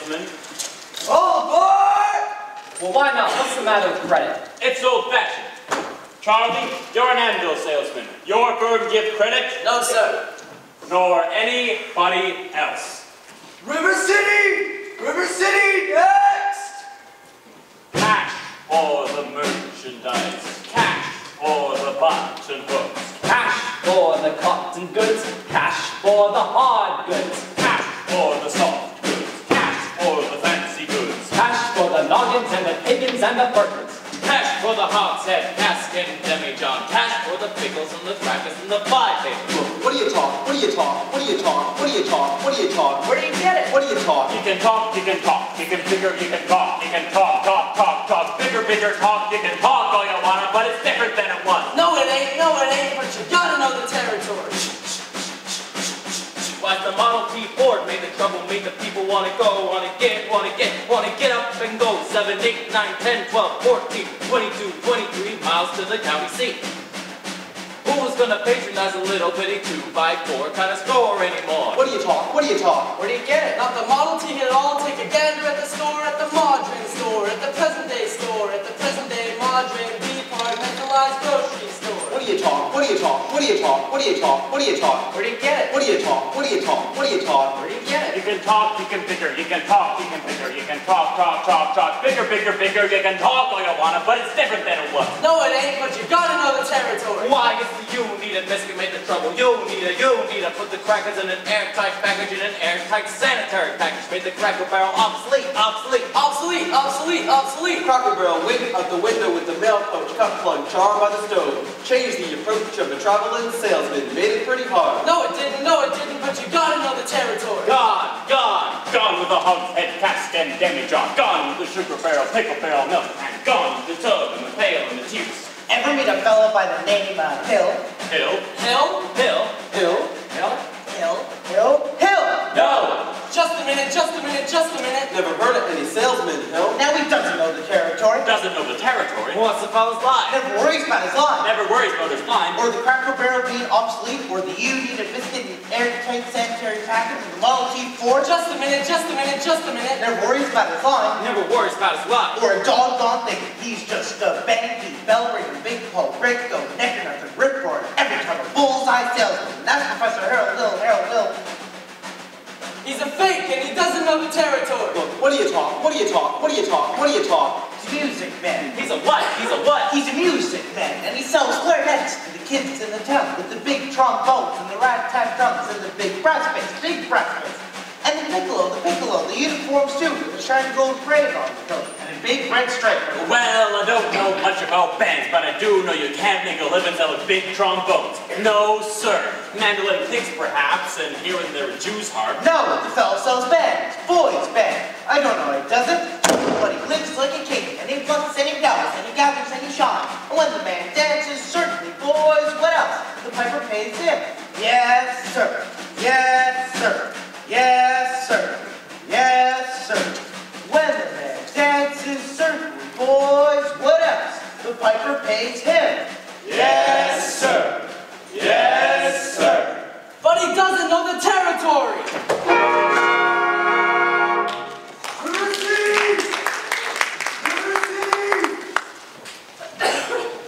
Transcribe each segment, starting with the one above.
salesman. Oh, boy! Well, why not? What's the matter with credit? It's old-fashioned. Charlie, you're an anvil salesman. Your firm give credit? No, sir. Nor anybody else. River City! River City, next! Cash for the merchandise. Cash for the button hooks. Cash for the cotton goods. Cash for the hard goods. Cash for the soft goods. Cash for the fancy goods. Cash for the noggins and the piggins and the burgers. Cash for the hogshead, cask and demijohn. Cash for the pickles and the crackers and the five-paper. What do you talk? What do you talk? What do you talk? What do you talk? What do you talk? Where do you get it? What do you talk? You can talk, you can talk, you can figure, you can talk, you can talk, bigger, talk, you can talk all you want, but it's different than it was. No, it ain't, but you gotta know the territory. Like the Model T Ford made the trouble, made the people wanna go, wanna get up and go. 7, 8, 9, 10, 12, 14, 22, 23 miles to the county seat. Who was gonna patronize a little bitty 2x4 kind of store anymore? What do you talk? What do you talk? Where do you get it? Not the Model T at all, take a gander at the store, at the Modern store, at the present day store, at the present day Modern departmentalized grocery store. What do you talk? What do you talk? What do you talk? What do you talk? What do you talk? Where do you get it? What do you talk? What do you talk? What do you talk? Where do you get it? You can talk, you can figure, you can talk, you can figure, you can talk, bigger, you can talk all you want, but it's different than it was. No, it ain't, but you gotta know the territory. Why, it's the you need a biscuit made the trouble. You need a put the crackers in an airtight package, in an airtight sanitary package. Made the Cracker Barrel obsolete. Cracker Barrel went out the window with the mail coach cup plug jar by the stove. Changed the approach of the traveling salesman. Made it pretty hard. No, it didn't, but you gotta know the territory. Gone with the hogshead, cask and demijohn. Gone with the sugar barrel, pickle barrel, milk, and gone with the tub and the pail and the juice. Ever meet a fellow by the name Hill? Hill? No! Just a minute. Never heard of any salesman, Hill. Now he doesn't know the territory. Doesn't know the territory. What's the fellow's lie? Never worries about his line. Never worries about his line. Or the Cracker Barrel being obsolete, or the you need a biscuit in an airtight sanitary package, or the Model T Ford. Just a minute. Never worries about his line. Never worries about his lie. Or a doggone thing. He's just a bang-beat, bell-ringer, big pole, break-go, neck-and-nuts, and rip-roar every time a bullseye salesman. And that's Professor Harold Hill. He's a fake and he doesn't know the territory. Look, what do you talk? What do you talk? What do you talk? What do you talk? He's a music man. He's a what? He's a music man, and he sells clarinets to the kids in the town with the big trombones and the rat-tat drums and the big brass bass. And the piccolo, the uniforms too, with the shiny gold braid on the coat, and a big red stripe. Well, I don't know much about bands, but I do know you can't make a living selling big trombones. No, sir. Mandolin picks, perhaps, and here and there a Jew's harp. No, the fellow sells bands, boys' band. I don't know how he does it, but he lives like a king, and he bucks and he does, and he gathers and he shines. And when the man dances, certainly, boys, what else? The piper pays him. Yes, sir. Yes, sir. Yes, sir. Yes, sir. When the man dances, certainly, boys, what else? The piper pays him. Yes, sir. Yes, sir. But he doesn't know the territory.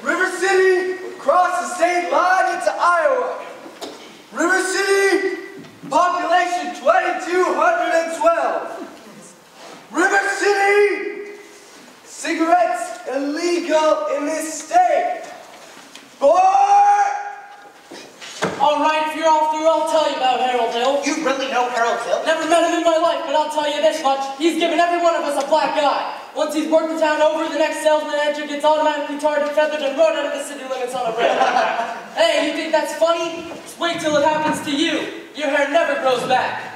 River City, across the state line into Iowa. River City, population 2,212. River City, cigarettes illegal in this state. Boy! All right, if you're all through, I'll tell you about Harold Hill. You really know Harold Hill? Never met him in my life, but I'll tell you this much. He's given every one of us a black eye. Once he's worked the town over, the next salesman enter gets automatically tarred and feathered and rode out of the city limits on a rail. Hey, you think that's funny? Just wait till it happens to you. Your hair never grows back.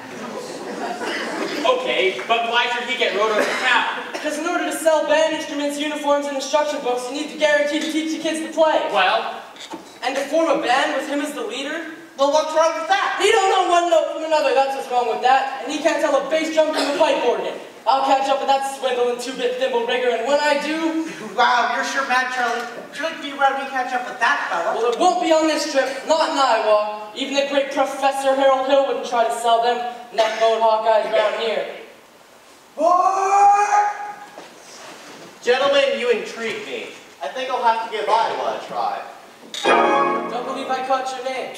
Okay, but why should he get rode over the town? Because in order to sell band instruments, uniforms, and instruction books, you need to guarantee to teach the kids to play. Well, and to form a band with him as the leader? Well, what's wrong with that? He don't know one note from another, that's what's wrong with that. And he can't tell a bass drum from a pipe organ. I'll catch up with that swindling two-bit thimble rigger, and when I do... Wow, you're sure mad, Charlie. Would you like to be around me catch up with that fella? Well, it won't be on this trip, not in Iowa. Even the great Professor Harold Hill wouldn't try to sell them neck-bone Hawkeyes around here. Gentlemen, you intrigue me. I think I'll have to give Iowa a try. Don't believe I caught your name.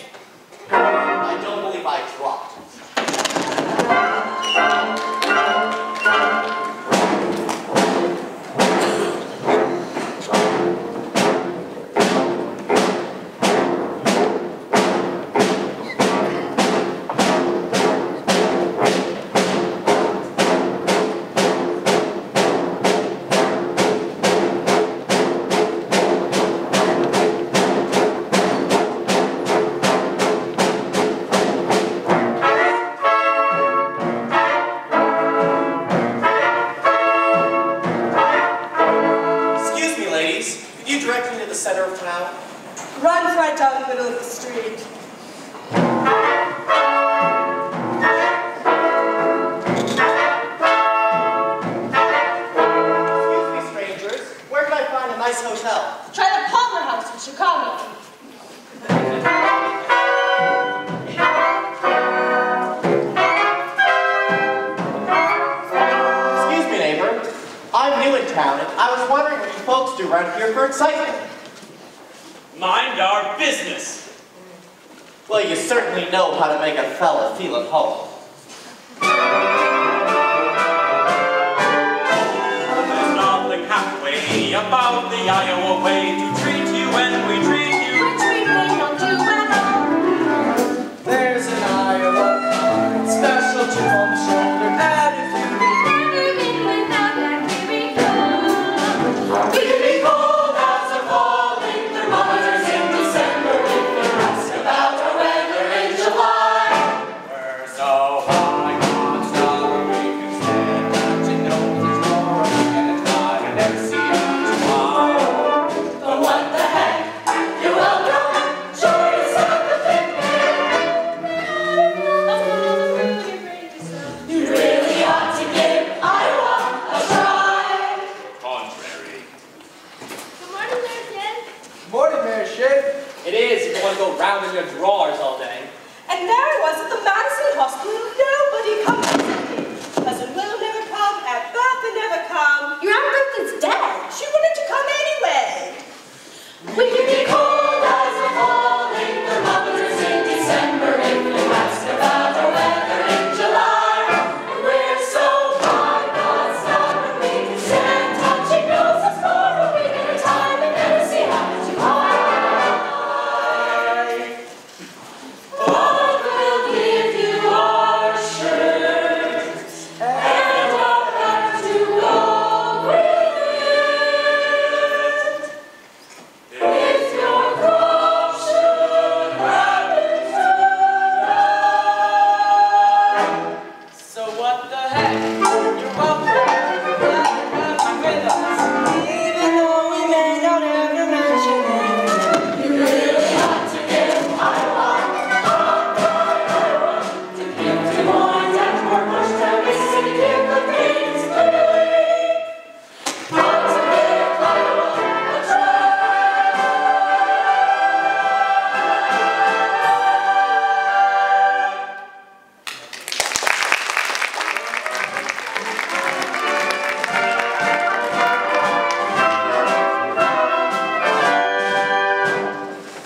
I don't believe I dropped. Run right down the middle of the street. Excuse me, strangers. Where can I find a nice hotel? Try the Palmer House in Chicago. Excuse me, neighbor. I'm new in town, and I was wondering what you folks do around here for excitement. Mind our business. Well, you certainly know how to make a fella feel at home. There's nothing halfway about the Iowa way to treat you when we treat you. We're treating on you and all. There's an Iowa card, special chip on the shoulder, added to the Without that, here we come. We can be cold as a falling thermometers in December if you ask about our weather in July. We're so high on summer we can stand out your noses for a week at a time and never see you tomorrow. But what the heck? You're welcome. Join us at the picnic. You really ought to give Iowa a try. Contrary. Good morning, Mayor Kid. Morning, Mayor Shade. It is, if you want to go round in your drawers all day. And there I was at the Madison Hospital, nobody comes to visit me. Cousin Will never come, Aunt Bertha never come. Your Aunt Bertha's dead. She wanted to come anyway. We can be cold as a falling thermometers in December if you ask about our weather in July. We're so high, non-stop, we can stand touching noses for a week at a time and never see how too high. But we'll give you our shirts and our hats to go with it. If your crop should happen to die. So what the heck? You're welcome. Glad to have you with us. Even though we may not ever mention it. You really ought to give Iowa to give to boys and more much time to see if the things clearly. Ought to give Iowa a try.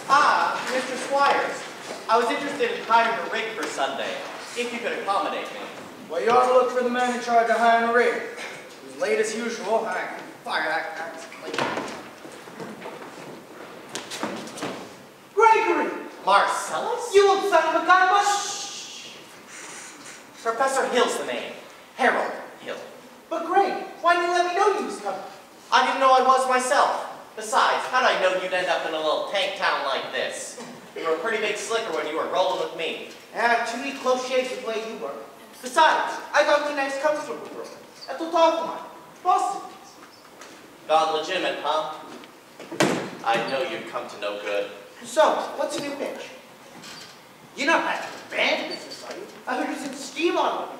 Ah, Mr. Squires. I was interested in hiring a rig for Sunday, if you could accommodate me. Well, you ought to look for the man in charge of hiring a rig. He was late as usual. I can fire that guy. Gregory! Marcellus? You old son of a gun, what? Professor Hill's the name. Harold Hill. But Greg, why didn't you let me know you was coming? I didn't know I was myself. Besides, how'd I know you'd end up in a little tank town like this? You were a pretty big slicker when you were rolling with me. Yeah, too many close shaves the way you were. Besides, I got me a nice comfortable room. At the top of mine. Boston. Gone legitimate, huh? I know you'd come to no good. So, what's a new pitch? You're not back to the band business, are you? I heard you was in steam on one.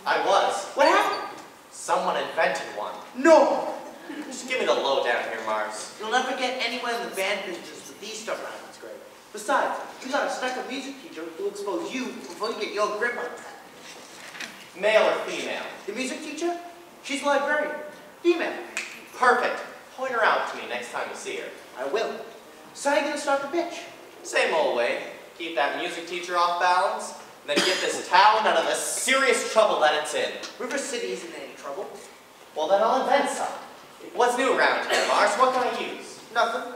I was. What happened? Someone invented one. No! Just give me the lowdown here, Mars. You'll never get anywhere in the band business with these stuff around, Greg. Besides, you got a stuck-up music teacher who'll expose you before you get your grip on that. Male or female? The music teacher? She's a librarian. Female. Perfect. Point her out to me next time you see her. I will. So how are you gonna start the bitch? Same old way. Keep that music teacher off balance, and then get this town out of the serious trouble that it's in. River City isn't in any trouble. Well, then I'll invent some. What's new around here, Mars? What can I use? Nothing.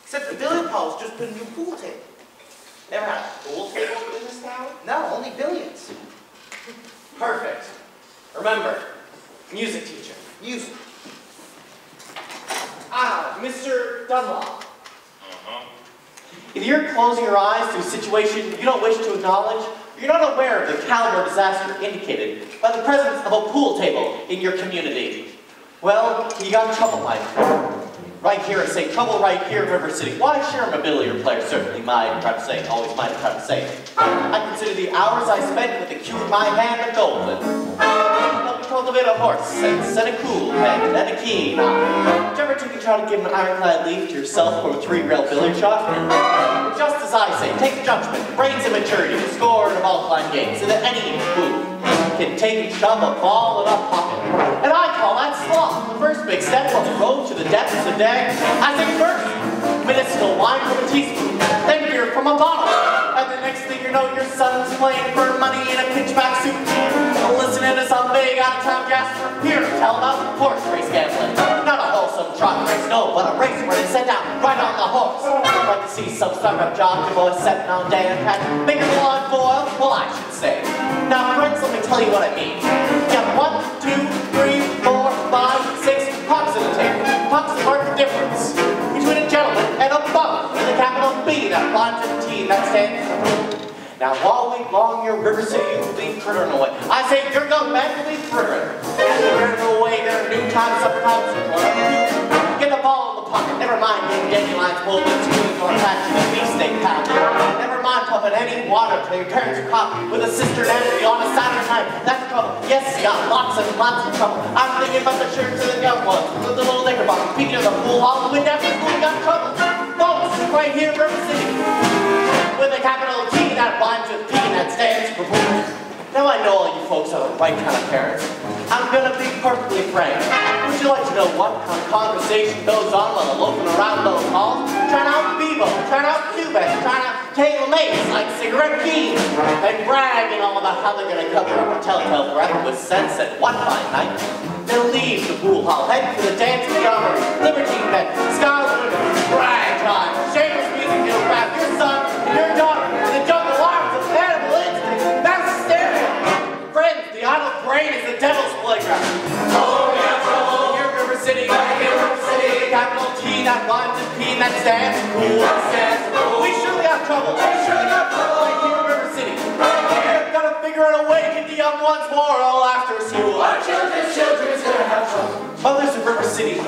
Except the billiard halls just put a new pool table. Never had a pool table in this town? No, only billiards. Perfect. Remember, music teacher. Music. Ah, Mr. Dunlop. If you're closing your eyes to a situation you don't wish to acknowledge, you're not aware of the caliber of disaster indicated by the presence of a pool table in your community. Well, you got trouble, Mike. Right here, I say trouble right here in River City. Why, sure, I'm a billiard player, certainly might have tried to say, always might have tried to say. I consider the hours I spent with the cue of my hand a golden. Help me cultivate a horse, sense, and a cool head, and a keen eye. Did you ever take a try to give an ironclad leaf to yourself from a three-rail billiard shot? Just as I say, take judgment, brains, and maturity to score in a multiplying game, so that any who can take and shove a ball in a pocket. And I call that sloth. The first big step on the road to the depths of dag. I say first, medicinal wine from a teaspoon, then beer from a bottle. And the next thing you know, your son's playing for money in a pinchback suit. Listening to some big out-of-town gasper here to tell about horse race gambling. Not a wholesome trot race, no, but a race where they set down right on the horse. I'd like to see some startup jock your boys setting on day and catch bigger blonde foil, well, I should say. Now, friends, let me tell you what I mean. You have 1, 2, 3, 4, 5, 6 pucks in the table. Pucks mark the difference between a gentleman and a bum with a capital B that blinds a T that stands for. Now, all week long, your River City you'll be frittering away. I say your young men will be frittering. And they're frittering away their new time, sometimes, get the ball in the pocket. Never mind getting dandelions pulled with spoons or attached to the beefsteak pound. Never mind pumping any water till your parents are caught with a sister Nancy on a Saturday night. That's trouble. Yes, you got lots and lots of trouble. I'm thinking about the shirts of the young ones with the little knickerbockers. Speaking of the pool hall, the wind after school, you got trouble. Folks, right here in River City. With a capital T that rhymes with P that stands for pool. Now I know all you folks are the right kind of parents. I'm gonna be perfectly frank. Would you like to know what kind of conversation goes on while loafing around those halls? Trying out Bebo, trying out Cubans, trying out table mates like Cigarette Keys, and bragging all about how they're gonna cover up a telltale forever with sense at one fine night. They'll leave the pool hall, head for the dancing gallery, libertine bed, scarlet brag time, shameless music, you'll grab your son and your daughter in the jungle arms of animal instinct. That's stereo. Friends, the idle brain is the devil's playground. Oh, we have trouble here in River City. Right here in River City. Capital T that rhymes with P that stands for cool. We surely have trouble. We surely have trouble right here in River City. Right here. Gotta figure out a way to get the young ones moral after school. Our children's gonna have trouble. Mothers of River City,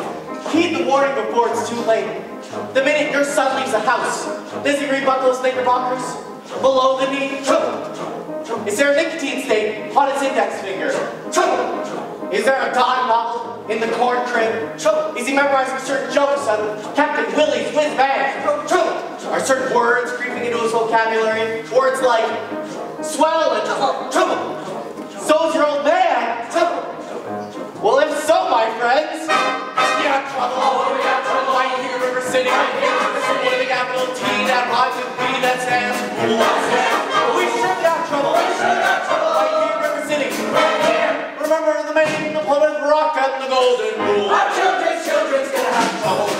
heed the warning before it's too late. The minute your son leaves the house, does he rebuckle his knickerbockers? Below the knee, trouble. Is there a nicotine stain on his index finger? Trouble. Is there a dime novel in the corn crib? Trouble. Is he memorizing certain jokes on Captain Willie's whiz bang? Trouble. Are certain words creeping into his vocabulary? Words like swell and trouble. So's your old man. Trouble. Well, if so, my friends, you have trouble. Oh, we have trouble right here in River City. Right here in River City. With a capital T that rhymes with P that stands for pool. We surely have trouble. We surely have trouble right here in River City. Right here. Remember the main, the Plymouth Rock, and the Golden Rule. Our children's gonna have trouble.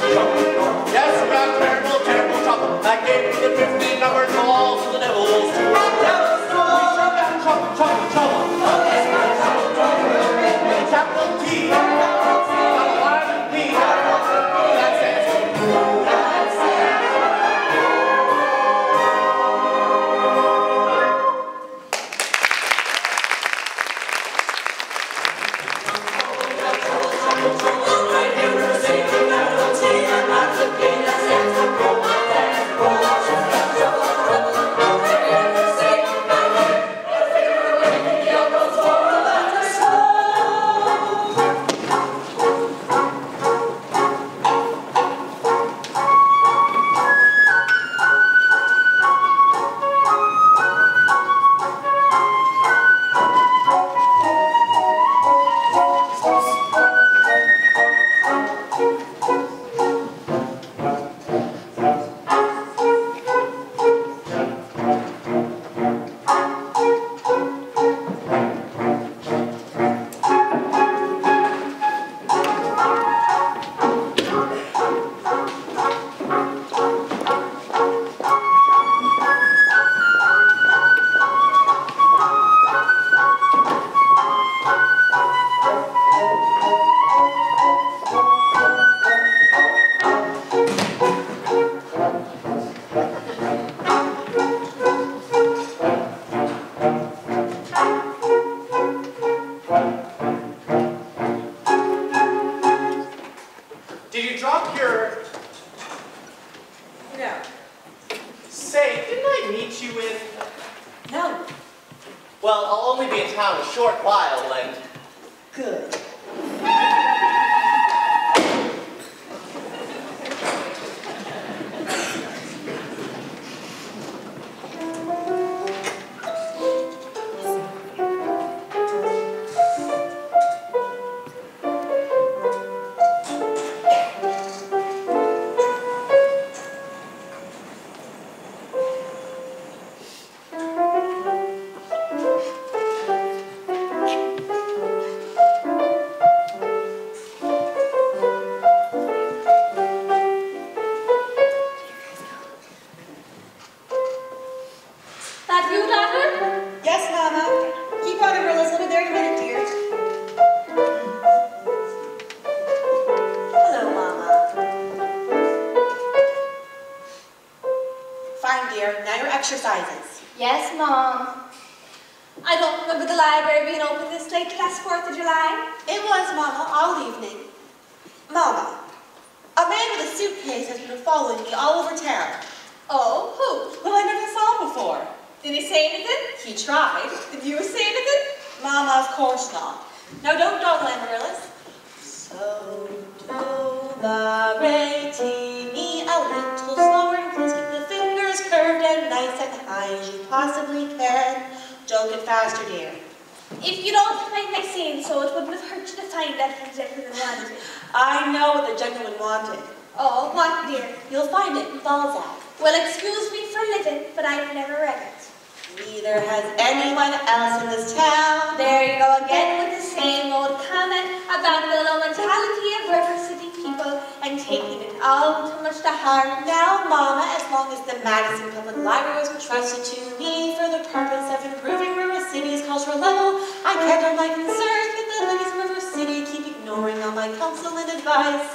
Yes, we have terrible, terrible trouble. That gave me the 15 numbered balls of the devil's tool. We surely have trouble, trouble, trouble. Capital T, capital P, that's it. Trouble, be in town a short while, and... Good. That you, daughter? Yes, Mama. Keep on, Marilla's. I'll be there in a minute, dear. Hello, Mama. Fine, dear. Now your exercises. Yes, Mom. I don't remember the library being open this late last 4th of July. It was, Mama, all evening. Mama, a man with a suitcase has been following me all over town. Oh, who? Who I never saw before. Did he say anything? He tried. Did you say anything? Mama, of course not. Now don't dawdle, Amaryllis. So do la re ti mi, a little slower, and please keep the fingers curved and nice and high as you possibly can. Don't get faster, dear. If you don't find my scene, so it wouldn't have hurt you to find that the gentleman wanted. I know what the gentleman wanted. Oh, what, dear? You'll find it in Balzac. Well, excuse me for living, but I've never read it. Neither has anyone else in this town. There you go again with the same old comment about the low mentality of river city people and taking it all too much to heart. Now, Mama, as long as the Madison Public Library was entrusted to me for the purpose of improving River City's cultural level, I can't have my concerns with the ladies of River City keep ignoring all my counsel and advice.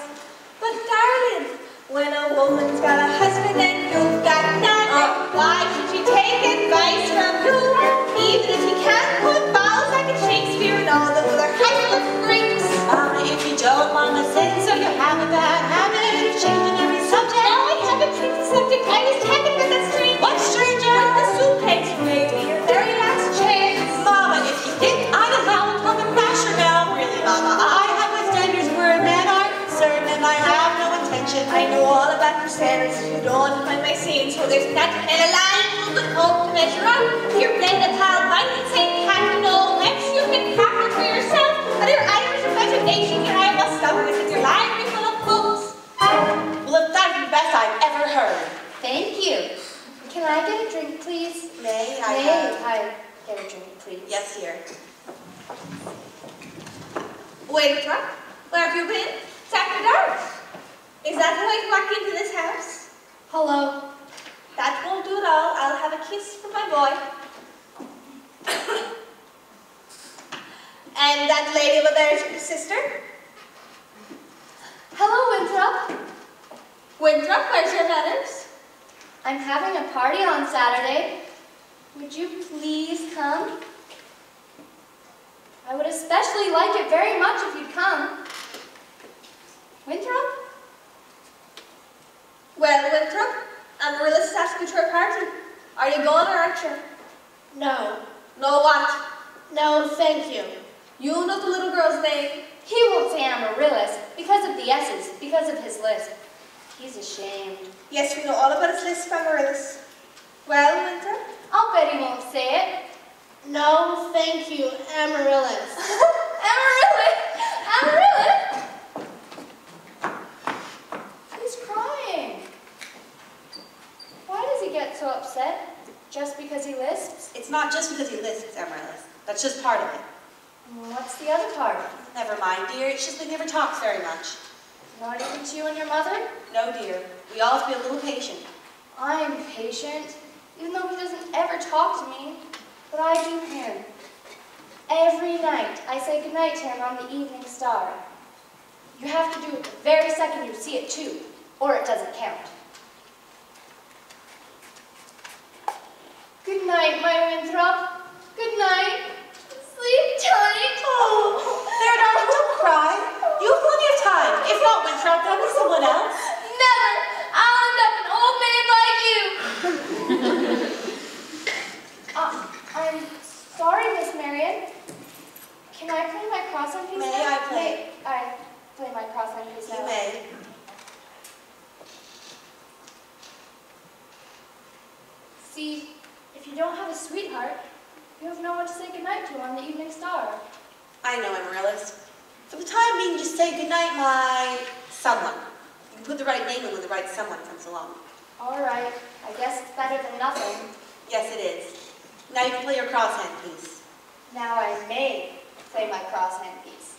But darling, when a woman's got a husband and you've got nothing, why should she take advice from you? Even if you can't put Balzac and Shakespeare and all the other high-school freaks. Mama, if you don't want to say so, you have a bad habit of changing every subject. No, I haven't changed the subject. I was talking about that stranger. What stranger? With the suitcase, maybe your very last chance. Mama, if you think I'd allow a woman basher now, really, Mama, I have my standards where men are concerned, and I have no intention. I know all about your standards. You don't find my scene, so there's not a line you could hope to measure up. Your blended pal might St. Patrick, no X, you can crack it for yourself. And your Irish imagination, your Iowa stubbornness, and your library full of books. Well, if that's the best I've ever heard. Thank you. Can I get a drink, please? May I May have... I get a drink, please? Yes, dear. Wait, what? Where have you been? It's after dark. Is that how I walk into this house? Hello. That won't do at all. I'll have a kiss from my boy. And that lady over there is your sister? Hello, Winthrop. Winthrop, where's your manners? I'm having a party on Saturday. Would you please come? I would especially like it very much if you'd come. Winthrop? Well, Winthrop, Amarylla's asking you to her party. Are you going or aren't you? No. No what? No, thank you. You know the little girl's name. He won't say Amaryllis because of the S's, because of his lisp. He's ashamed. Yes, we know all about his list of Amaryllis. Well, Winthrop? I'll bet he won't say it. No, thank you, Amaryllis. Amaryllis! Amaryllis! He's crying. Why does he get so upset? Just because he lisps? It's not just because he lisps, Amaryllis. That's just part of it. What's the other part? Never mind, dear. It's just that he never talks very much. Not even to you and your mother? No, dear. We all have to be a little patient. I'm patient, even though he doesn't ever talk to me. But I do him. Every night, I say goodnight to him on the evening star. You have to do it the very second you see it too, or it doesn't count. Good night, my Winthrop. Good night. Sleep tight. Oh, there, darling, don't cry. You have plenty of time. If not Winthrop, then with someone else. Never! I'll end up an old maid like you. I'm sorry, Miss Marion. you don't have a sweetheart, you have no one to say goodnight to on the Evening Star. I know, Amaryllis. For the time being, just say goodnight, my someone. You can put the right name in when the right someone comes along. All right, I guess it's better than nothing. Yes, it is. Now you can play your crosshand piece. Now I may play my crosshand piece.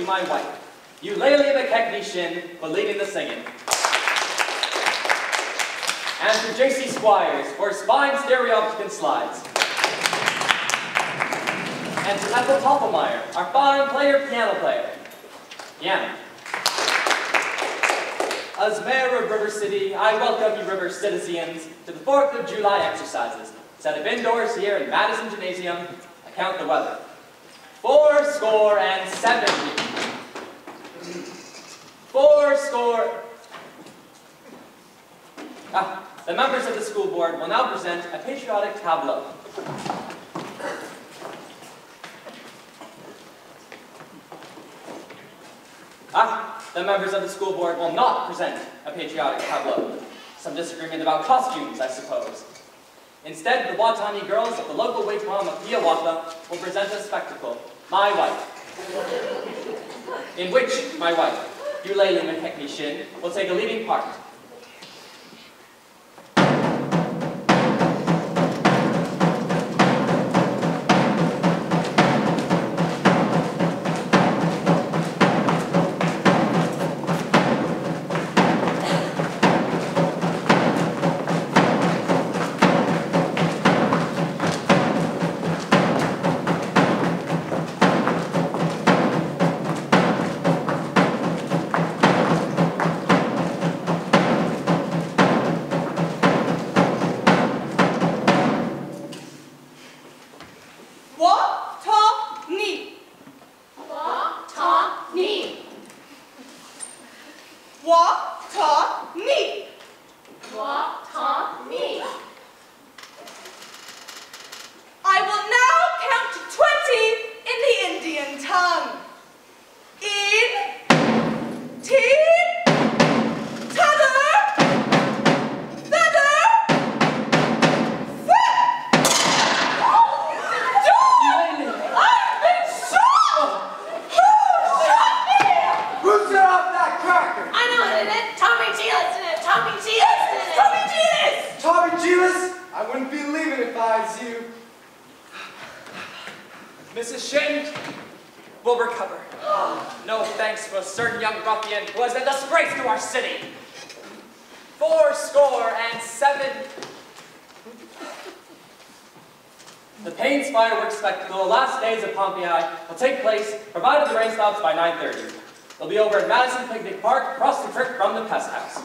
to my wife, Eulalia McKechnie Shin, for leading the singing. And to J.C. Squires for spine stereopticon slides. And to Ethel Toppelmeyer, our fine piano player. Piano. As Mayor of River City, I welcome you River citizens to the 4th of July exercises, set up indoors here in Madison Gymnasium. I count the weather. 70. 70. The members of the school board will now present a patriotic tableau. The members of the school board will not present a patriotic tableau. Some disagreement about costumes, I suppose. Instead, the Watani girls of the local wigwam of Hiawatha will present a spectacle, My Wife, in which my wife, Yulele Mekekni Shin, will take a leading part. I will now count to 20 in the Indian tongue. In, teen, tether, feather, fit. I've been shot! Who shot me? Who set off that cracker? I know who did it. Tommy Giles did it. Tommy Giles did it. Tommy Giles! Tommy Giles? I wouldn't be leaving if I was you. Mrs. Shin will recover. No thanks for a certain young ruffian who has been a disgrace to our city. 407. The Pains fireworks spectacle, the last days of Pompeii, will take place, provided the rain stops by 9:30. They'll be over at Madison Picnic Park, across the creek from the Pest House.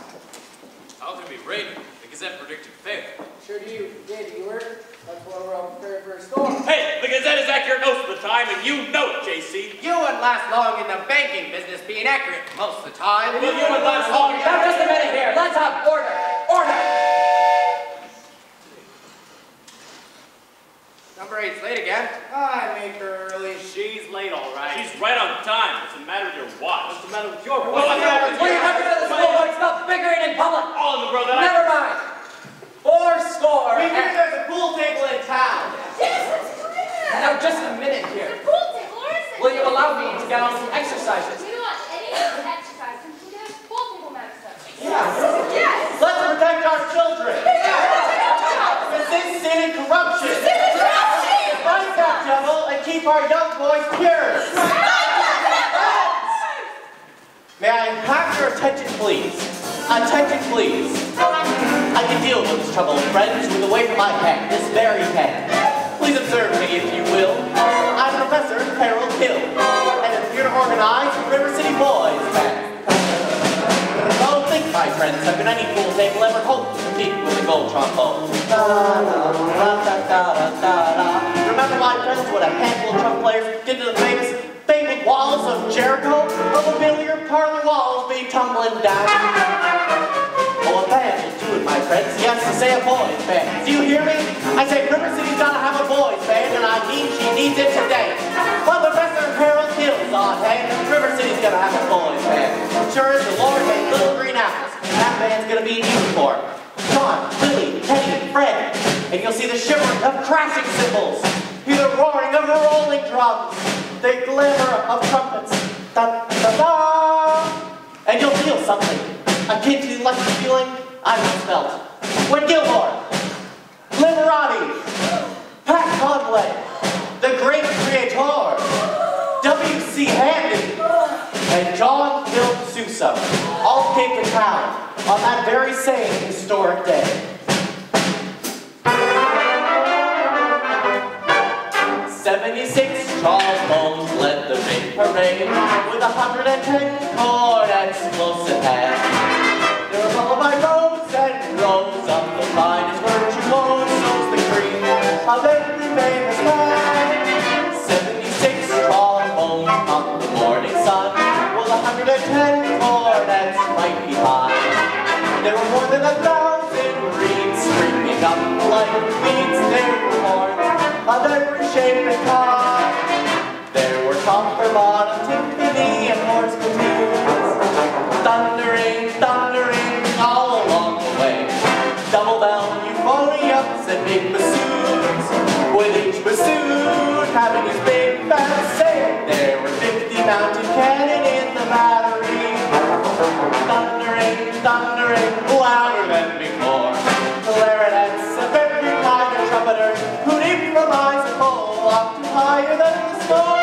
How can we rate it? The Gazette predicted fair. Sure do you. Yeah, do you work? That's why we're all prepared for a storm. Hey, the Gazette is accurate most of the time, and you know it, JC. You wouldn't last long in the banking business being accurate most of the time. Well, you would last long. Now, just a minute here. Let's have order. Order! Number 8's late again. I make her early. She's late, all right. She's right on time. What's the matter with your watch? What's the matter with your watch? What's the matter with you? Members of the school board, stop bickering in public. All in the road that Never mind. 400. We hear there's a pool table in town. Now, just a minute here. The pool table, or is it? Will you allow me to get on some exercises? We don't want any exercise until we get a pool table master. Yes. Let's protect our children. Resist sin and corruption. Fight that devil and keep our young boys pure. May I have your attention, please? Attention, please. I can deal with this trouble, friends, with a wave of my pen, this very pen. Please observe me, if you will. I'm Professor Harold Hill, and I'm here to organize River City Boys Band. Don't think, my friends, how can any pool table ever hope to compete with the gold trombone? Remember, my friends, what a handful of trumpet players did to the famous fabled walls of Jericho? Of the billiard parlor walls be tumbling down. Oh, a band will do it, my friends. Yes, I say a boys band. Do you hear me? I say River City's gotta have a boys band, and she needs it today. Well, Professor Harold Hill's on hand. River City's gonna have a boys band. Sure as the Lord made little green apples, that band's gonna be in uniform. John, Lily, Teddy, Fred, and you'll see the shimmering of crashing cymbals, hear the roaring of rolling drums, the glimmer of trumpets, da-da-da, and you'll feel something akin to the electric feeling I once felt when Gilmore, Liberati, Pat Conway, the great creator, W.C. Handy, and John Phil Sousa all came to town on that very same historic day. 76 trombones led the big parade with 110 cornets close at hand. They were followed by rows and rows of the finest virtuosos, the cream of every famous band. 76 trombones on the morning sun with 110 cornets right behind. There were more than 1,000 reeds streaming up like beads. There were horns of every shape and kind. There were copper bottom timpani and horse canoes. mounted cannon in the battery. Thundering, thundering, louder than before. Clarinets of every kind of trumpeters who'd improvise a full octave higher than the score.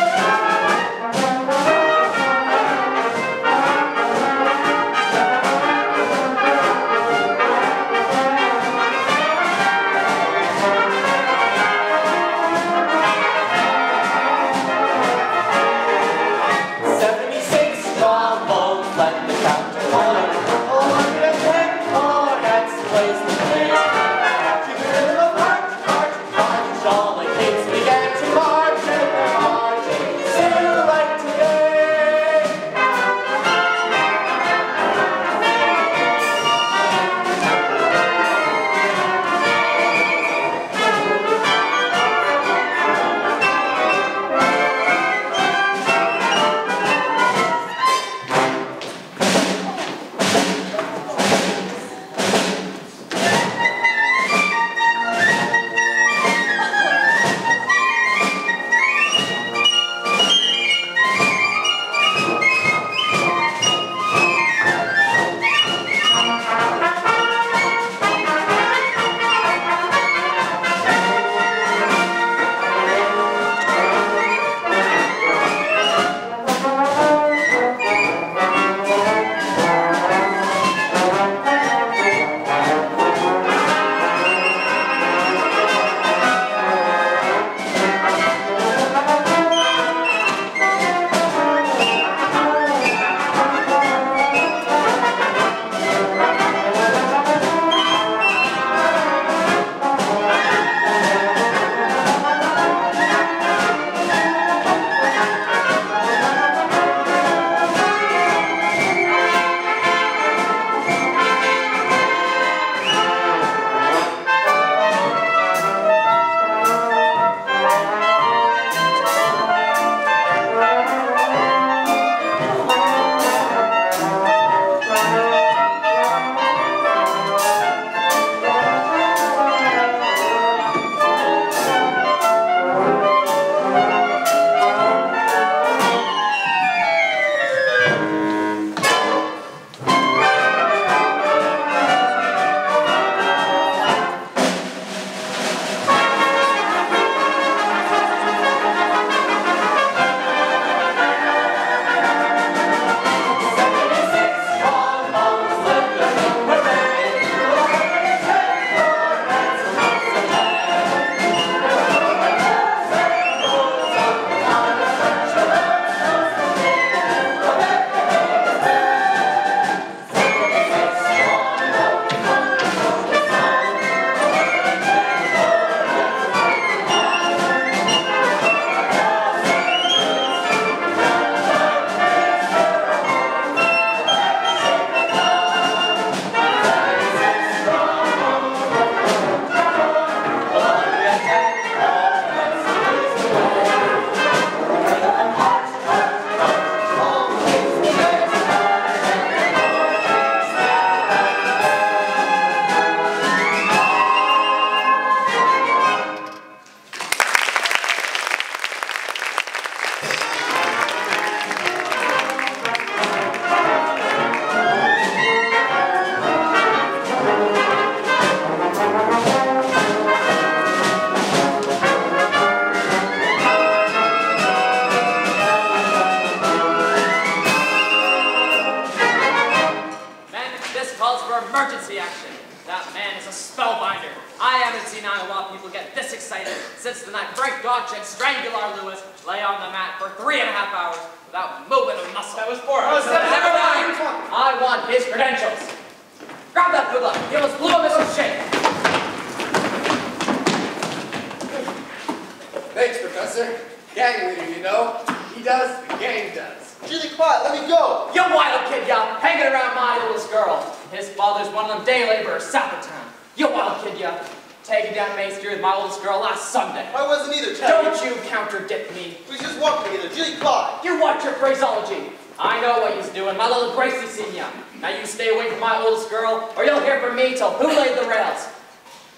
emergency action. That man is a spellbinder. I haven't seen a lot of people get this excited since the night Frank Gotch and Strangular Lewis lay on the mat for 3.5 hours without moving a muscle. That was 4 hours. Never mind. I want his credentials. Grab that good luck. Give us blue and some shake. Thanks, Professor. Gang leader, you know. He does, the gang does. Really quiet, let me go. You wild kid, ya, hanging around my oldest girl. His father's one of them day laborers south of town. You wild kid, ya, taking down Main Street with my oldest girl last Sunday. I wasn't either, Teddy. Don't you contradict me. We just walked together, Jilly Clyde. You watch your phraseology. I know what he's doing. My little Gracie seen ya. Now you stay away from my oldest girl, or you'll hear from me till who laid the rails.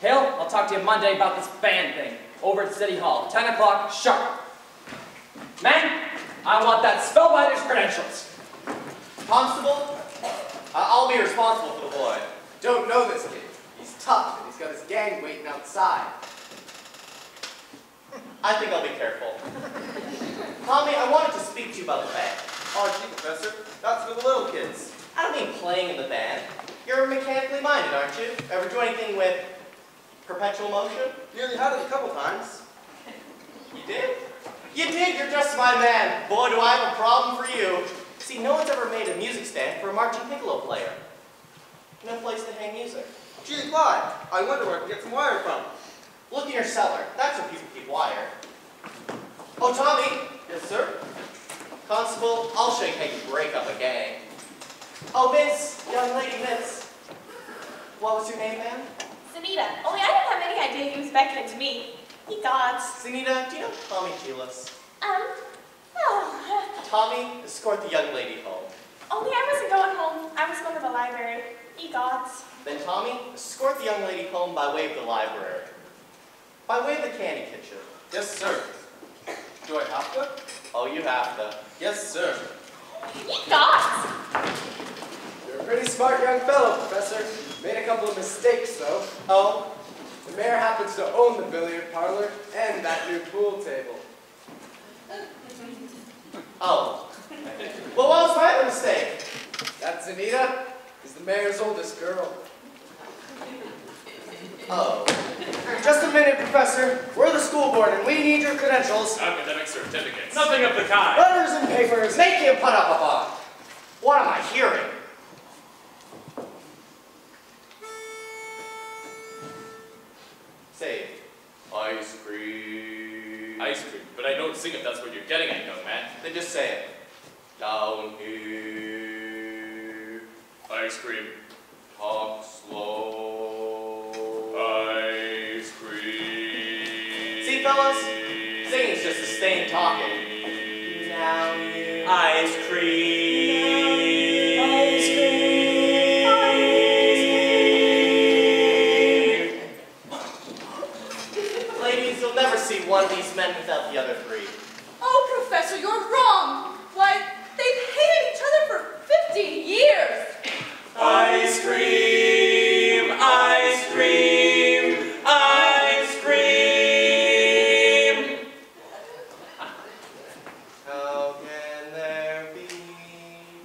Hill, I'll talk to you Monday about this band thing. Over at City Hall, 10 o'clock sharp. Men, I want that spellbinder's credentials. Constable, I'll be responsible for the boy. Don't know this kid. He's tough, and he's got his gang waiting outside. I think I'll be careful. Tommy, I wanted to speak to you about the band. Oh, gee, Professor, that's for the little kids. I don't mean playing in the band. You're mechanically minded, aren't you? Ever do anything with perpetual motion? Nearly had it a couple times. You did? You did, you're just my man. Boy, do I have a problem for you. See, no one's ever made a music stand for a marching piccolo player. No place to hang music. Gee, Clyde, I wonder where I can get some wire from. Look in your cellar. That's where people keep wire. Oh, Tommy. Yes, sir? Constable, I'll show you how you break up a gang. Oh, Miss, young lady, Miss. What was your name, ma'am? Sunita. Only I didn't have any idea he was beckoning to me. He gods. Sunita, do you know Tommy Keelis? Oh. Tommy, escort the young lady home. Only I wasn't going home. I was going to the library. Ye gods. Then Tommy, escort the young lady home by way of the library. By way of the candy kitchen. Yes, sir. Do I have to? Oh, you have to. Yes, sir. Ye gods. You're a pretty smart young fellow, Professor. Made a couple of mistakes, though. Oh? The mayor happens to own the billiard parlor and that new pool table. Oh. Well, what was my other mistake? That Zanita is the mayor's oldest girl. Oh. Just a minute, Professor. We're the school board, and we need your credentials. Academic certificates. Nothing of the kind. Letters and papers. Make you put up a bond. What am I hearing? Say, ice cream. Ice cream, but I don't sing if that's what you're getting at, young man. Then just say it. Down here. Ice cream. Talk slow. Ice cream. See, fellas? Singing's just the same talking. Now you. Ice cream. Ice cream. Ladies, you'll never see one of these men without the other three. Oh, Professor, you're wrong. Why, they've hated each other for 50 years. Ice cream, ice cream, ice cream. How can there be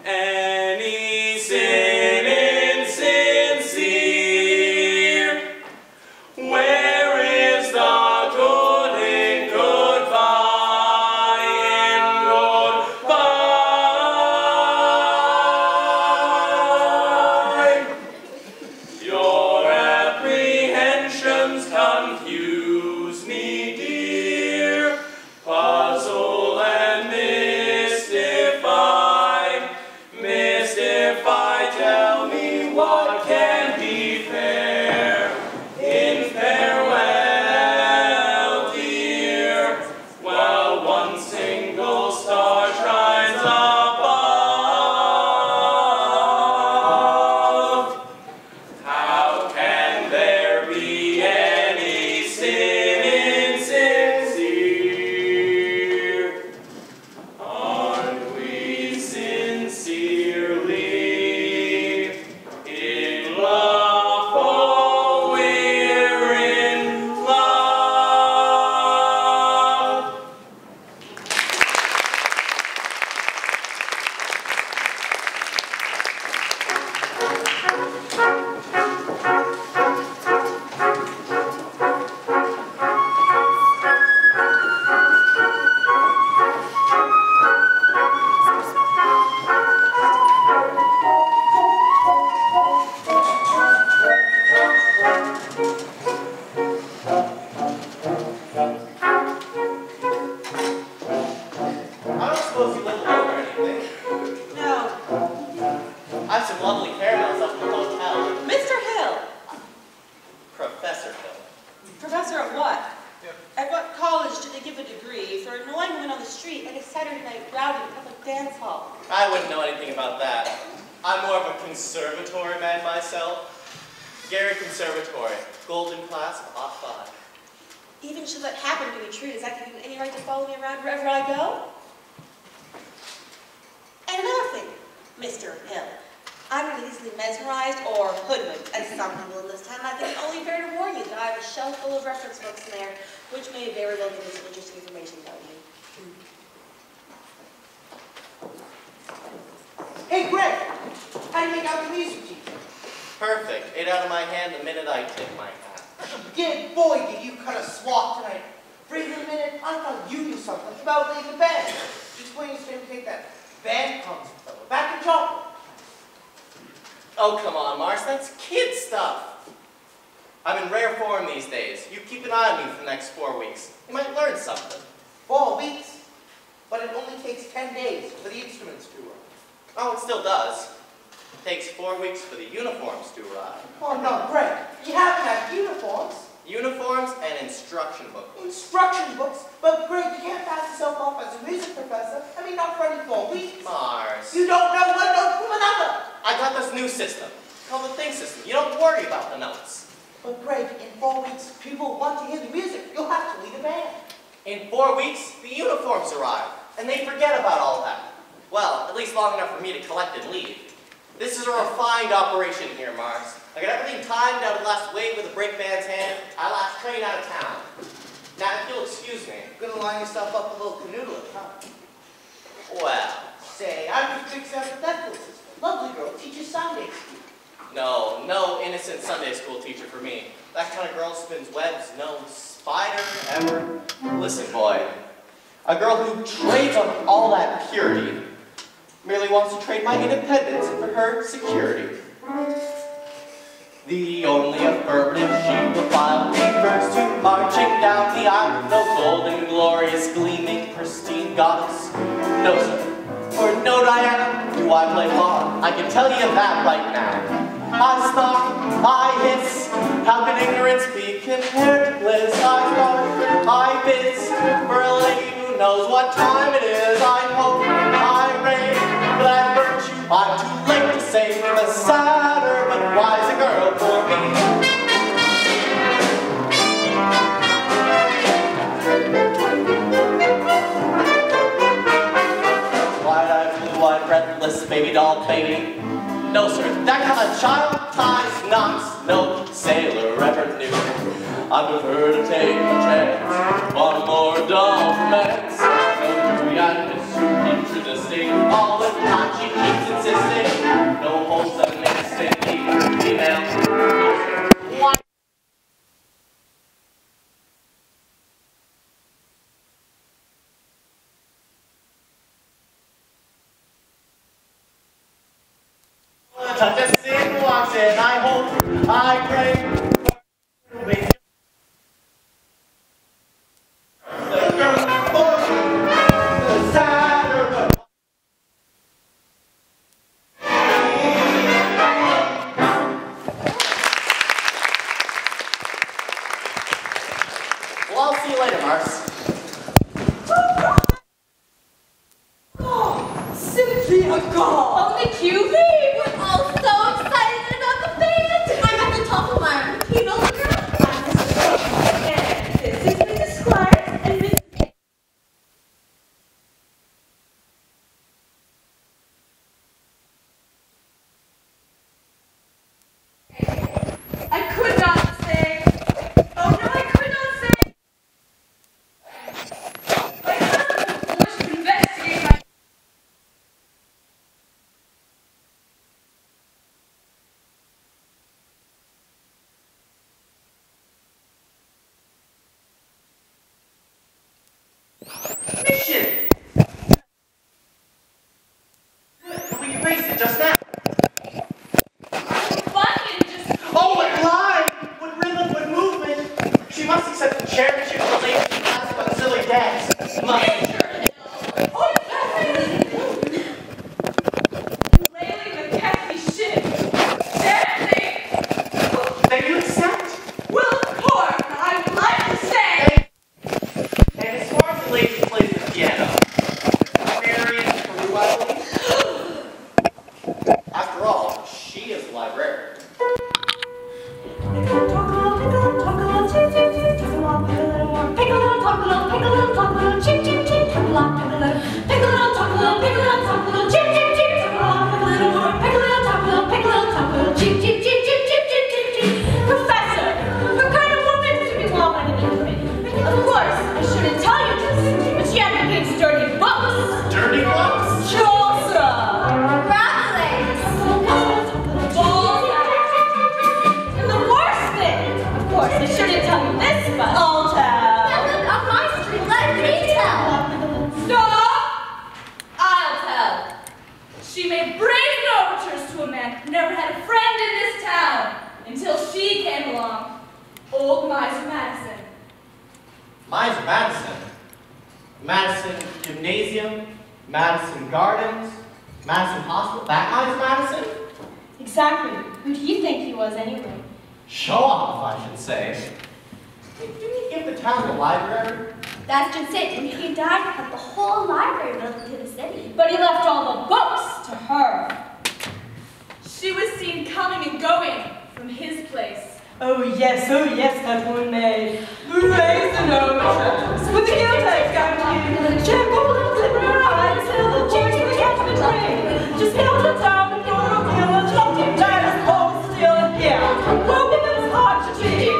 any sin insincere? Where is the good in goodbye in goodbye? Your apprehensions confuse me, dear, puzzle and mystify. Mystify, tell me what can be fair in farewell, dear, while one single star shines above. How can there be any sin insincere? Aren't we sincerely in love? Oh, we're in love. I don't suppose you live alone or anything. No. I have some lovely caramels up in the hotel. Mr. Hill. Professor Hill. Professor at what? At what college did they give a degree for annoying women on the street like a Saturday night rowdy at a public dance hall? I wouldn't know anything about that. I'm more of a conservatory man myself. Gary Conservatory, golden class of Hot 5. Even should that happen to be true, does that give you any right to follow me around wherever I go? And another thing, Mr. Hill, I'm really easily mesmerized or hoodwinked, as some people in this town. I think it's only fair to warn you that I have a shelf full of reference books in there, which may very well give you some interesting information about you. Hey, Greg, how do you make out the music teacher? Perfect. 8 out of my hand the minute I tip my hat. Again, boy, did you cut a swat tonight. For even a minute, I thought you knew something about leading the band. Just when you to take that band concert fellow back in chocolate. Oh, come on, Mars. That's kid stuff. I'm in rare form these days. You keep an eye on me for the next 4 weeks. You might learn something. 4 weeks? But it only takes 10 days for the instruments to arrive. Oh, it still does. It takes 4 weeks for the uniforms to arrive. Oh, no, Greg. You haven't had uniforms. Uniforms and instruction books. Instruction books? But, Greg, you can't pass yourself off as a music professor. I mean, not for any 4 weeks. Mars. You don't know one note from another. I got this new system called the Think System. You don't worry about the notes. But, Greg, in 4 weeks, people want to hear the music. You'll have to lead a band. In 4 weeks, the uniforms arrive, and they forget about all that. Well, at least long enough for me to collect and leave. This is a refined operation here, Mars. I got everything timed out of the last wave with a brake band's hand. I last train out of town. Now, if you'll excuse me. You're gonna line yourself up a little canoodler, huh? Well. Say, I'm just fixing out the dental system. Lovely girl, teaches Sunday school. No innocent Sunday school teacher for me. That kind of girl spins webs, no spider ever. Listen, boy. A girl who trades on all that purity merely wants to trade my independence for her security. The only affirmative she will file refers to marching down the aisle. No golden, glorious, gleaming, pristine goddess. No, sir. For no Diana do I play law. I can tell you that right now. I snark, I hiss. How can ignorance be compared to bliss? I snark, I hiss. For a lady who knows what time it is, I hope I rave for that virtue. I'm too late to save a sadder but wiser girl for me. Wide-eyed, blue-eyed, breathless, baby doll, baby. No, sir, that kind of child ties knots no sailor ever knew. I prefer to take a chance on a more dull romance. No degree I pursue introducing all the time she keeps insisting. No holes are mixed in either female. Why? Just sit and watch it. I hope, I pray. Well, I'll see you later, Mars. Oh, simply a god! Only QV! We're all so excited about the band! I'm at the top of my repeat all the girl. I'm Mrs. And this is Mrs. Squires and Miss. I could not say. Oh no, I could not say. My husband was forced to investigate my. Mission! We erased it just now. Funny and just. Oh, what line! What rhythm, what movement! She must accept the cherish you relate to classic but silly dance. Must. Oh, Laylee McCaffrey shit. Dancing. Then you accept? Well, of course, I would like to say. And as far as the lady who plays the piano, Marion Carew, I believe. After all, she is the librarian. Pick a little, talk a little, pick a little, talk a little, ching, ching, ching. Talk a little, pick a little more. Pick a little, talk a little, pick a little, talk a little, ching, ching, ching. Madison Gymnasium, Madison Gardens, Madison Hospital. That guy's Madison? Exactly. Who do you think he was anyway? Show off, I should say. Didn't he give the town the library? That's just it. When he died, he had the whole library built into the city. But he left all the books to her. She was seen coming and going from his place. Oh yes, that one maid. Raise the notions with the guilt-type guarantee. Check all the liberal eyes, till the cheeks of the captain train. Just held it down and for a killer, jumped him down his post still here. Broke him in his heart to cheat.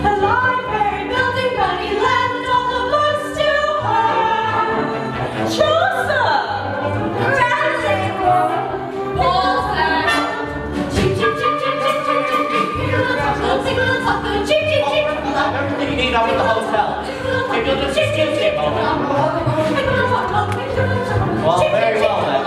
The library building, but he left all the books to her. Chaucer! Everything you need up at the hotel. If you'll just excuse me a moment. Well, very well then.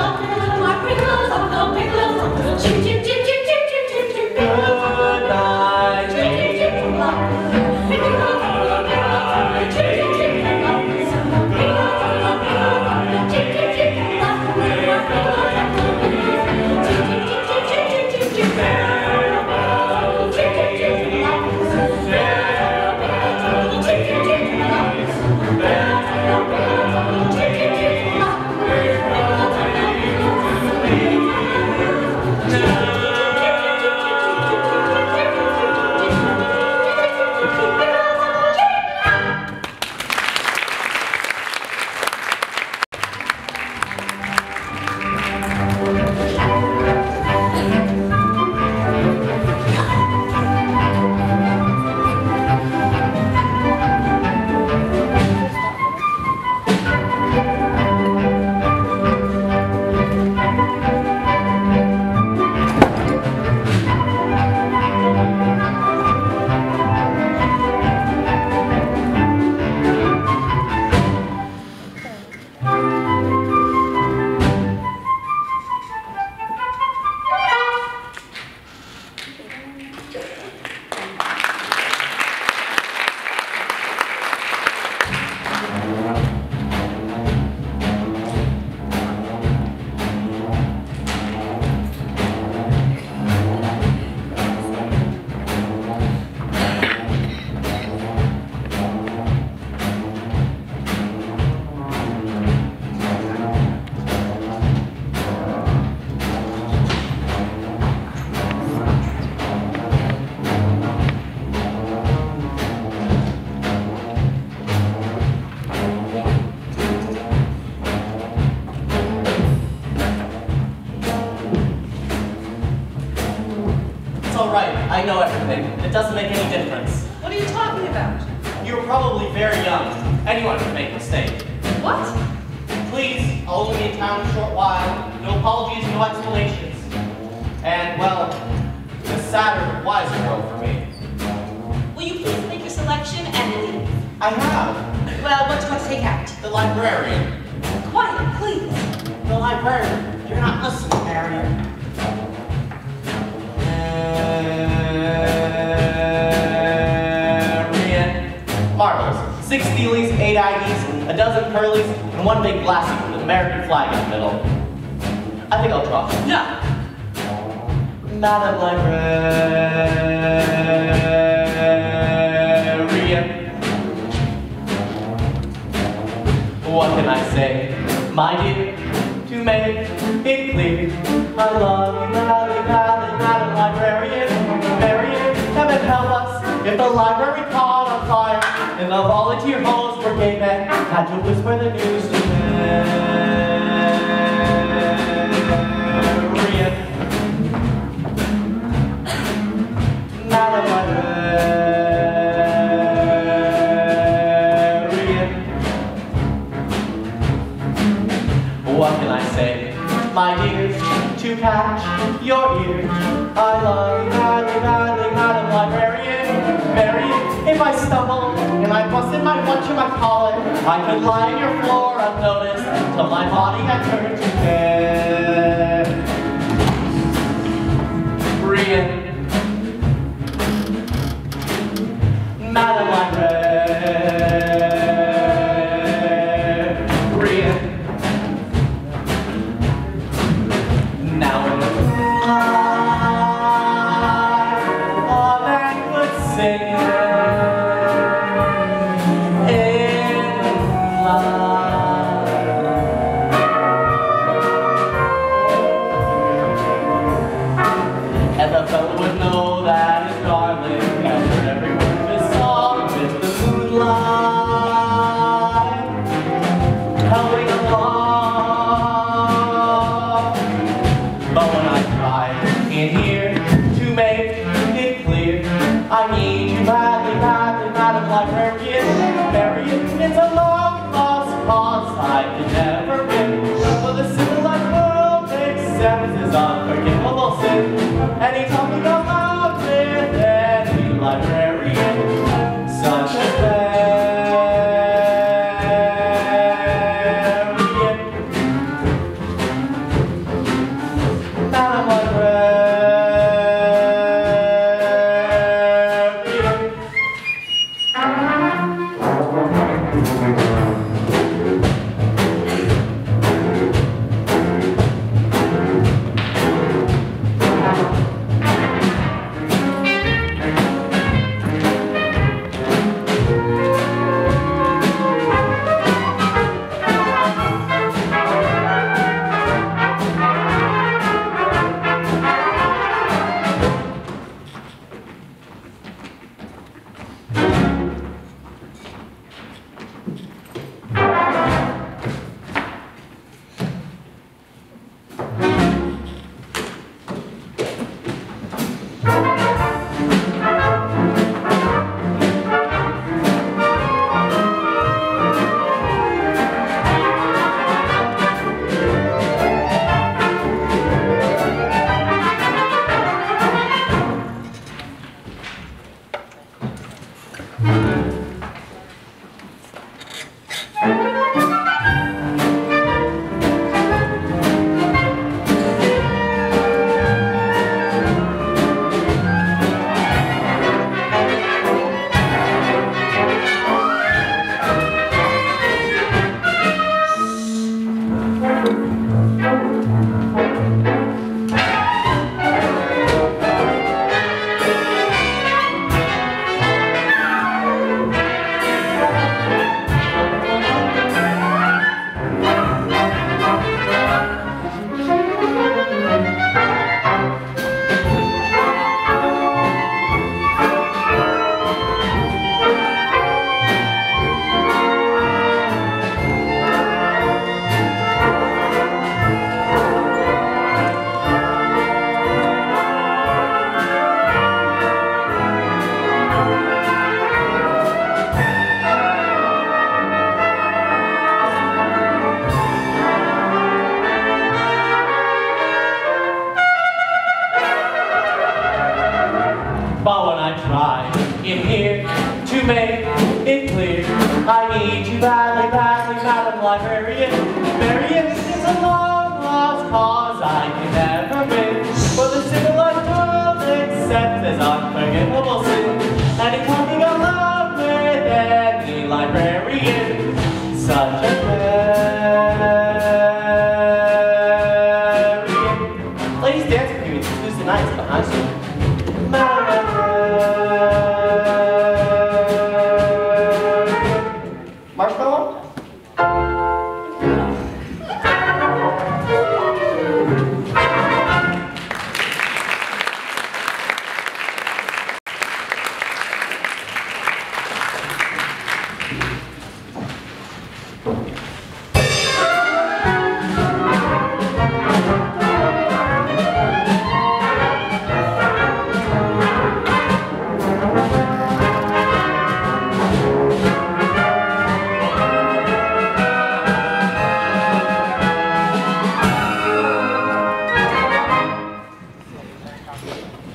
Good night, I know everything. It doesn't make any difference. What are you talking about? You were probably very young. Anyone can make a mistake. What? Please, I'll only be in town a short while. No apologies, no explanations. And, well, the sadder, wiser girl for me. Will you please make your selection and leave? I have. Well, what do you want to take out? The librarian. Quiet, please. The librarian. You're not listening, Marion. Marbles. 6 steelies, 8 aggies, a dozen curlies, and 1 big glassy with an American flag in the middle. I think I'll draw. No. Madam Librarian. What can I say? My dear, to make it clear, I love you, Madam Librarian. Marion, heaven help us if the library caught on fire and the volunteer halls were gay men had to whisper the news to Marion. Madam Librarian. What can I say? My dear, to catch your ear, I love you, Madam Librarian. Marion, if I stumble and I busted my watch in my collar, I could lie on your floor unnoticed till my body had turned to Marion. Madam Librarian. a long lost cause I can never win. For the civilized world accepts his unforgivable sin. And he taught me to love with any librarian, such as Madam Librarian. But when I try in here to make it clear, I need you badly, badly, Madam Librarian. Variance is a long lost cause I can never win. For the civilized world accepts as unforgivable sin. And it can't be alone with any librarian, such as Marian. Ladies dance with me Tuesday nights at the high school. Marshmallow?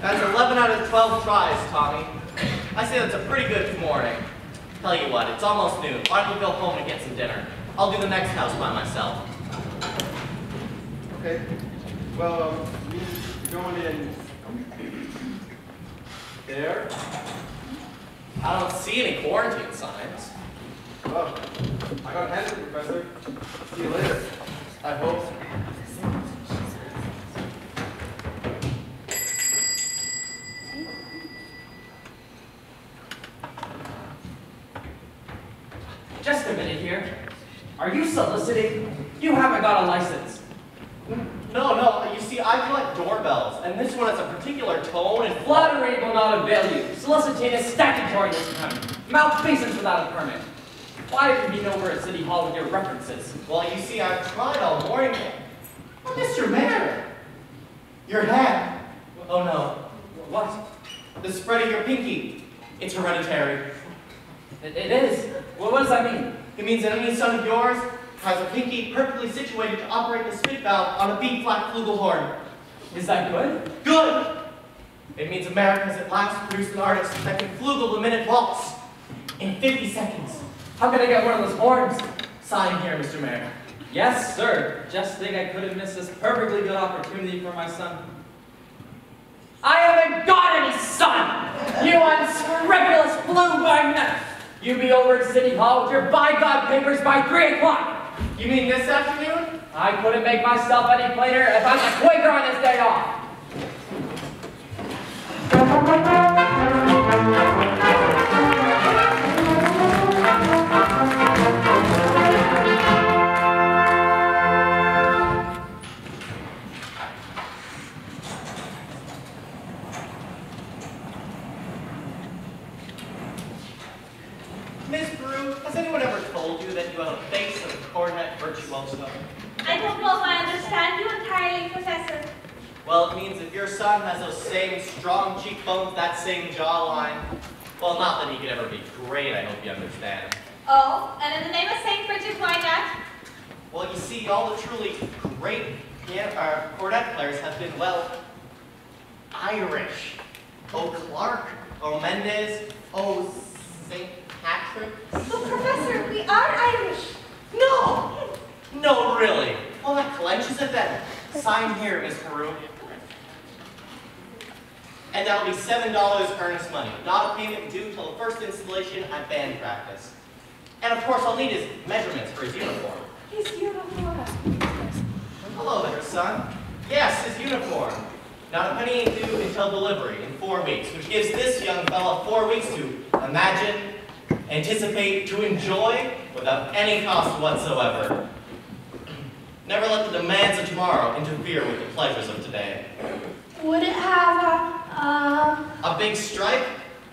That's 11 out of 12 tries, Tommy. I say that's a pretty good morning. Tell you what, it's almost noon. Why don't we go home and get some dinner? I'll do the next house by myself. Okay. Well, going in there. I don't see any quarantine signs. Well, I got a answer, Professor. See you later. I hope. Just a minute here. Are you soliciting? You haven't got a license. No, you see, I collect doorbells, and this one has a particular tone and Flattery will not avail you. Soliciting is statutory this time. Malfeasance without a permit. Why did you be over at City Hall with your references? Well, you see, I've tried all morning. Oh, Mr. Mayor! Your hat. Oh no. What? The spread of your pinky. It's hereditary. It is. Well, what does that mean? It means that any son of yours has a pinky perfectly situated to operate the spit valve on a B-flat flugelhorn. Is that good? Good! It means America has at last produced an artist that can flugel the minute waltz in 50 seconds. How can I get one of those horns? Sign here, Mr. Mayor. Yes, sir. Just think I could have missed this perfectly good opportunity for my son. I haven't got any son! You unscrupulous blue-bag. You be over at City Hall with your by-God papers by 3 o'clock. You mean this afternoon? I couldn't make myself any plainer if I'm a Quaker on this day off. Miss Brew, has anyone ever told you that you have a face of a cornet virtuoso? I don't know if I understand you entirely, Professor. Well, it means if your son has those same strong cheekbones, that same jawline, well, not that he could ever be great, I hope you understand. Oh, and in the name of St. Bridget, why not? Well, you see, all the truly great cornet players have been, well, Irish. Oh, Clark, oh, Mendez, oh, St. Patrick. But Professor, we are Irish. No! No, really. Well, that clenches it then. Sign here, Miss Peru. And that'll be $7 earnest money, not a payment due till the first installation at band practice. And of course, I'll need his measurements for his uniform. His uniform. Hello there, son. Yes, his uniform. Not a penny ain't due until delivery in 4 weeks, which gives this young fella 4 weeks to imagine, anticipate, to enjoy without any cost whatsoever. Never let the demands of tomorrow interfere with the pleasures of today. Would it have A big stripe?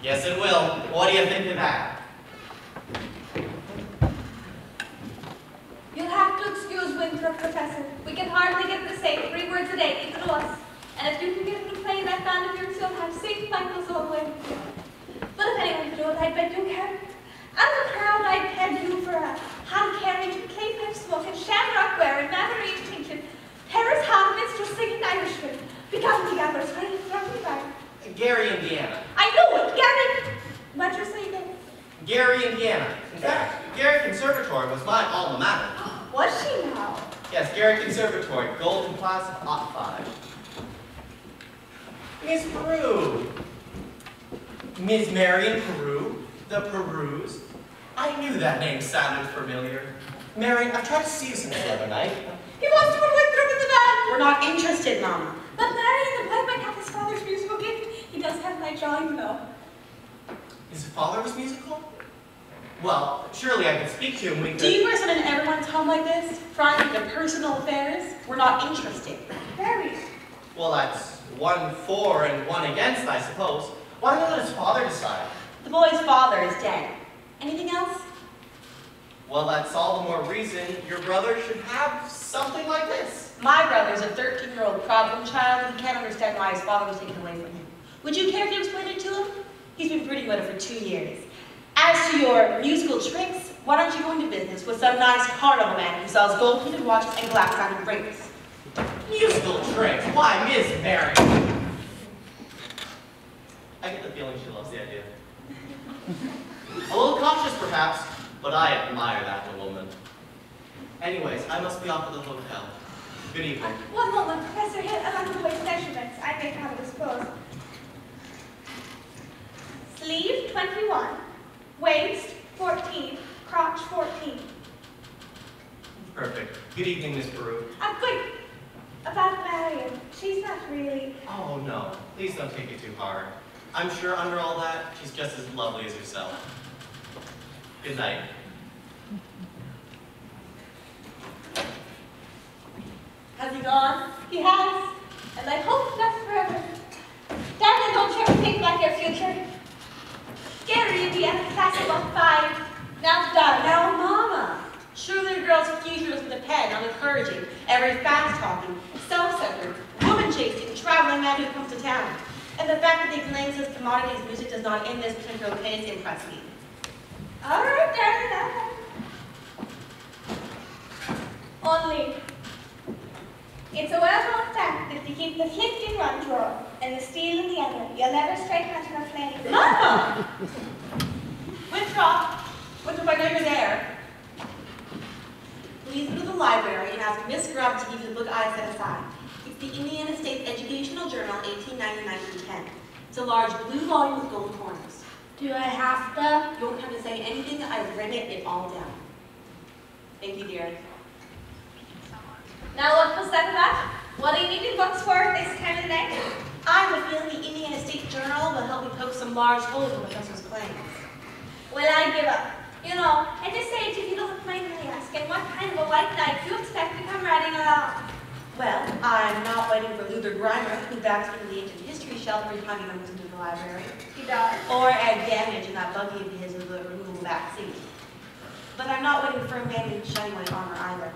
Yes, it will. What do you think of that? You'll have to excuse Winthrop, Professor. We can hardly get the same 3 words a day into us. And if you can get him to play that band of yours, you'll have St. Michael's all the way. But if anyone could do it, I bet you can. As a crowd, I'd peg you for a hand carriage, clay pipe smoking, shamrock wearing, Nazarene tinted, Paris hand minstrel singing Irishman, begotten gatherers, honey, from the back. Gary, Indiana. I know it, Gary! What'd you say then? Gary, Indiana. In fact, Gary Conservatory was my alma mater. Was she now? Yes, Gary Conservatory, golden class of '05. Miss Peru. Miss Marion Peru, the Perus. I knew that name sounded familiar. Marion, I've tried to see you since the other night. He wants to put Winthrop in the band! We're not interested, Mama. But Marion, the boy might have his father's musical gift. He does have my jaw, you know. His father was musical? Well, surely I could speak to him. We could... Do you bring someone in everyone's home like this? Prying into personal affairs? We're not interested. Very. Well, that's 1 for and 1 against, I suppose. Why don't you let his father decide? The boy's father is dead. Anything else? Well, that's all the more reason your brother should have something like this. My brother's a 13-year-old problem child and can't understand why his father was taken away from him. Would you care if you explained it to him? He's been pretty good for 2 years. As to your musical tricks, why don't you go into business with some nice carnival man who sells gold-plated watches and glass-sided rings? Musical tricks? Why, Miss Mary? I get the feeling she loves the idea. A little cautious, perhaps, but I admire that in a woman. Anyways, I must be off to the hotel. Good evening. One moment, Professor, here among the boy's measurements. I may have to dispose. Sleeve 21, waist 14, crotch 14. Perfect. Good evening, Miss Peru. Wait, about Marion. She's not really. Oh, no. Please don't take it too hard. I'm sure under all that, she's just as lovely as yourself. Good night. Has he gone? He has. And I hope not forever. Darling, don't you ever think about your future? Gary, Indiana, class of 5. Now, darling. Now, Mama. Surely a girl's future is with a pen, not encouraging every fast-talking, self-centered, woman-chasing, traveling man who comes to town. And the fact that he claims his commodities music does not in this particular case impress me. All right, darling. Only, it's a well-known fact that if you keep the flint in one drawer and the steel in the other, you'll never strike out in a flame. Mama! Winthrop, Winthrop, I know you're there. Please go to the library and ask Miss Grubb to give you the book I set aside. It's the Indiana State Educational Journal, 1899-10. It's a large blue volume with gold corners. Do I have to? You won't have to say anything. I've written it all down. Thank you, dear. Now, what was that about? What do you need your books for this time of the day? I have a feeling the Indiana State Journal will help me poke some large holes in the professor's claims. Well, I give up. You know, at this age, if you don't mind me asking, what kind of a white knight do you expect to come riding along? Well, I'm not waiting for Luther Grimer, who backs into the ancient history shelf every time he comes into the library. He does. Or Ed Damage in that buggy of his with the removable back seat. But I'm not waiting for a man in shiny white armor either.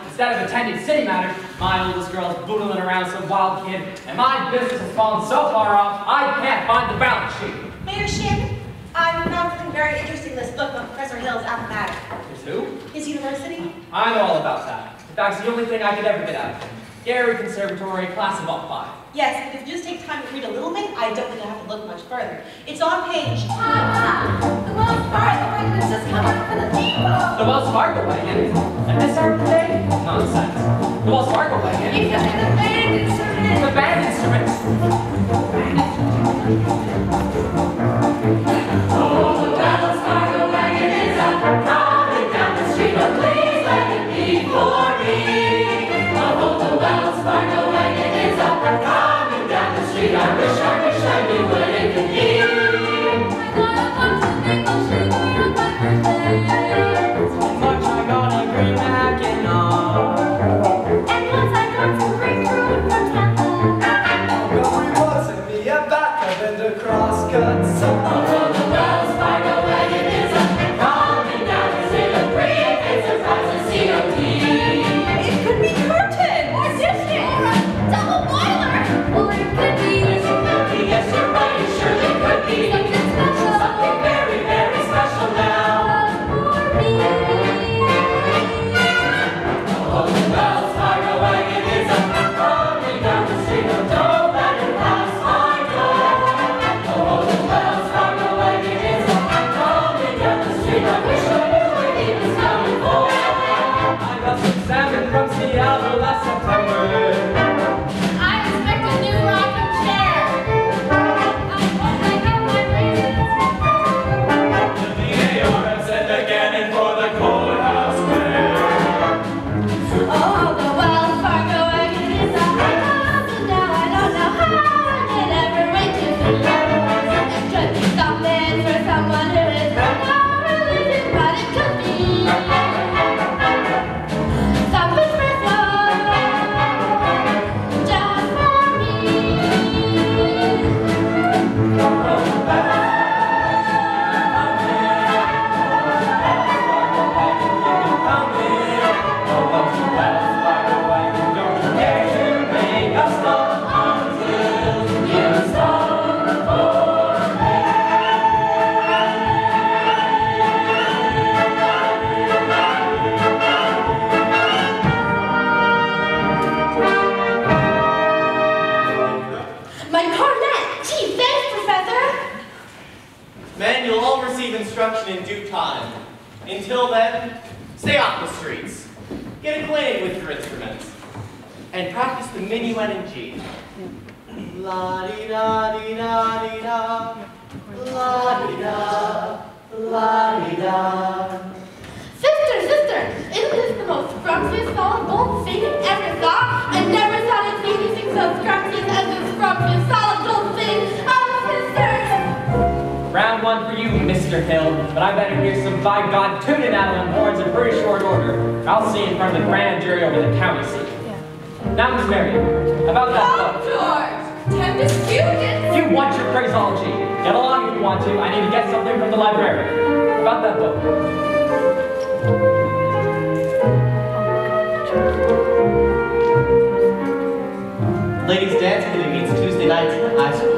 Instead of attending city matters, my oldest girl's boodling around some wild kid, and my business has fallen so far off, I can't find the balance sheet. Mayor Shannon, I found something very interesting in this book about Professor Hill's Appomattox. His who? His university. I know all about that. In fact, it's the only thing I could ever get out of him. Gary Conservatory, class of all 5. Yes, but if you just take time to read a little bit, I don't think I have to look much further. It's on page... The Wells Fargo wagon has just come out for the depot. The Wells Fargo wagon? At this hour of the day? Nonsense. The Wells Fargo wagon? Because it's a band instrument. The band instrument. Oh, the Wells Fargo wagon is up, coming down the street, but please let it be for me. Oh, the Wells Fargo wagon is up, coming down the street. I wish I knew what it could be. I got a bunch of maple sugar on my birthday. So much I gotta And once I got to break through in Portland. Montgomery wasn't me a back up in the crosscut song. Although the Wells Fargo wagon is a coming down the state of free, it's a process COD. It could be curtain or Disney Or a double boiler. Or it could be. Yes, you're right, it surely could be. Something special. Something very, very special now. For me. Oh, the Wells Fargo wagon is a coming down the street. Don't let it pass my door. Oh, the Wells Fargo wagon is a coming down the street. I wish I knew where he was coming for. I got some salmon from Seattle last September. I expect a new rocking chair. I hope I get my raisins. The ARS and again and for the courthouse fair. Oh, the Wells Fargo wagon is a house, and now I don't know how I did ever wait to the levels. It could be something for someone who is no religion, but it could be something special just for me. My cornet! Gee, thanks, Professor! Men, you'll all receive instruction in due time. Until then, stay off the streets. Get acquainted with your instruments. And practice the minuet in G. La-di-da-di-da-di-da. La-di-da. La-di-da. Sister, isn't this the most scrumpiest solid gold thing you ever saw? I never thought I'd see anything so scrumpious as this scrumpiest solid gold thing. Oh, sister! Round one for you, Mr. Hill, but I better hear some by God tuning out of them horns in pretty short order. I'll see you in front of the grand jury over the county seat. Now, Miss Marion, about that book. George! Time to scoot it! You want your phraseology. Get along if you want to. I need to get something from the librarian. About that book. Ladies' dance committee meets Tuesday nights in the high school.